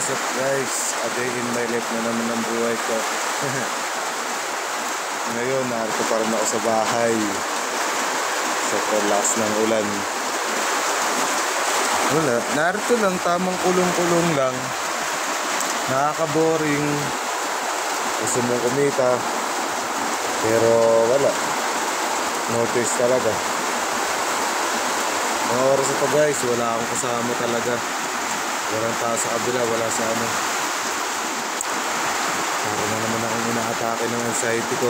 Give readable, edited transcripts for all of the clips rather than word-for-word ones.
what's up guys? A day in my life na naman ang buhay ko. Ngayon, narito pa rin ako sa bahay. Sa lakas ng ulan. Wala, narito lang, tamang kulong-kulong lang. Nakaka-boring. Gusto mong kumita. Pero wala. Notice talaga. Mga oras ito guys, wala akong kasama talaga. Walang tao sa kabila, wala sa ano. Parang na naman akong inaatake ng anxiety ko.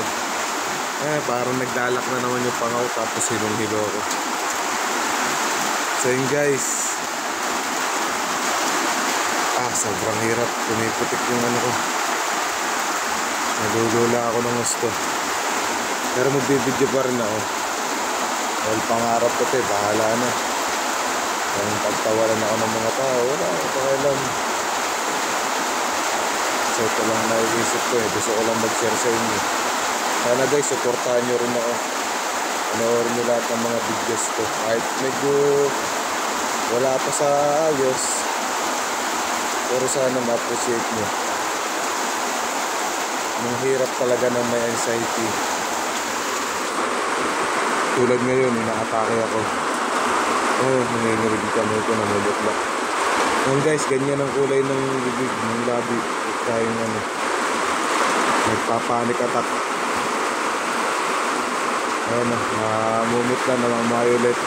Parang naglalak na naman yung pangaw tapos hilong-hilo ko. So yun guys. Sobrang hirap. Pumiputik yung ano ko. Nalulula ako ng gusto. Pero magbibidyo pa rin ako. Dahil pangarap ko ito bahala na. Kung pagtawaran ako ng mga tao, wala ako pakialam. So ito lang naiisip ko gusto ko lang mag-share sa inyo. Sana guys, supportahan nyo rin ako. Panoorin nyo lahat ng mga videos ko. Kahit medyo wala pa sa ayos, pero sana ma-appreciate nyo. Ang hirap talaga ng may anxiety. Tulad ngayon, inaatake ako. Nanginginig kami ito, namulutla. Ngayon guys, ganyan ang kulay ng bibig, ng labi. Kayong ano, nagpapanik attack. Ayan na, namumut na, namamayo ulit.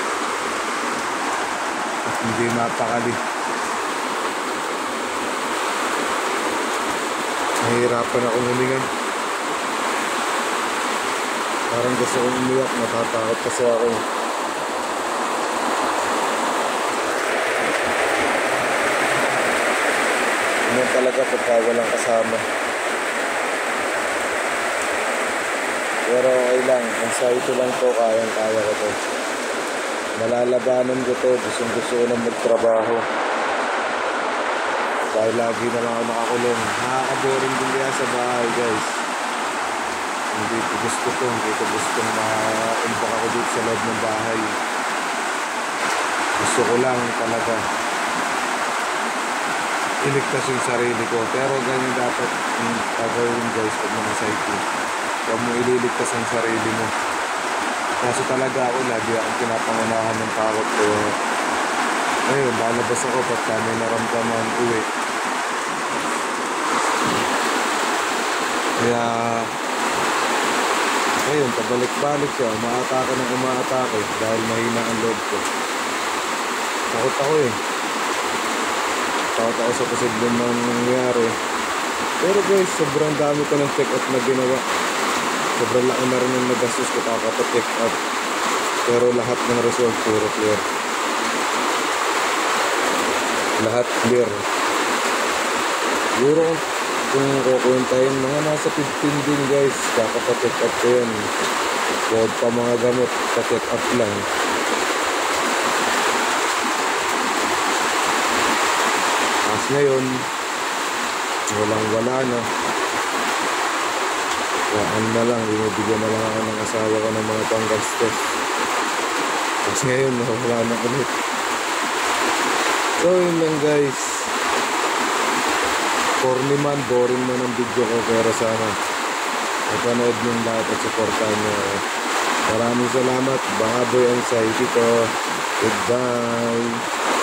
At hindi napakali. Nahihirapan akong humingan. Parang gusto kong umiyak, natatakot kasi ako. Ganyan talaga pagka walang kasama. Pero okay lang, anxiety lang to, kayang-kaya ko to. Malalabanan ko to, gusto ko na magtrabaho. Dahil lagi na lang ako nakakulong. Nakaka-boring din kaya sa bahay guys. Hindi ko gusto to, hindi ko gusto ma-impact ako dito sa loob ng bahay. Gusto ko lang talaga iligtas yung sarili ko. Pero ganyan dapat yung gagawin guys pag mga-anxiety. Huwag mo ililigtas ang sarili mo. Kaso talaga ako, lagi akong pinapangunahan ng takot ko. Ayun, lalabas ako pagka may naramdaman uwi. Kaya ayun, pabalik-balik siya, umaatake ng umaatake dahil mahina ang loob ko. Takot ako takot ako sa posibleng nangyari. Pero guys, sobrang dami ko ng check-up na ginawa. Sobrang laki na rin yung nagastos ko check up. Pero lahat ng result puro clear. Lahat clear. Siguro kung kukuntahin mga nasa 15 din guys, check up ko yan. Huwag pa mga gamot, check up lang. As ngayon, walang-wala na. Ano na lang, binibigyan na lang ako ng asawa ko ng mga panggastos. Tapos ngayon, wala na ulit. So yun lang guys. Corny man, boring man ang video ko, pero sana napanood nyo lahat at supportahan nyo. Maraming salamat. Baka boy anxiety ko. Goodbye.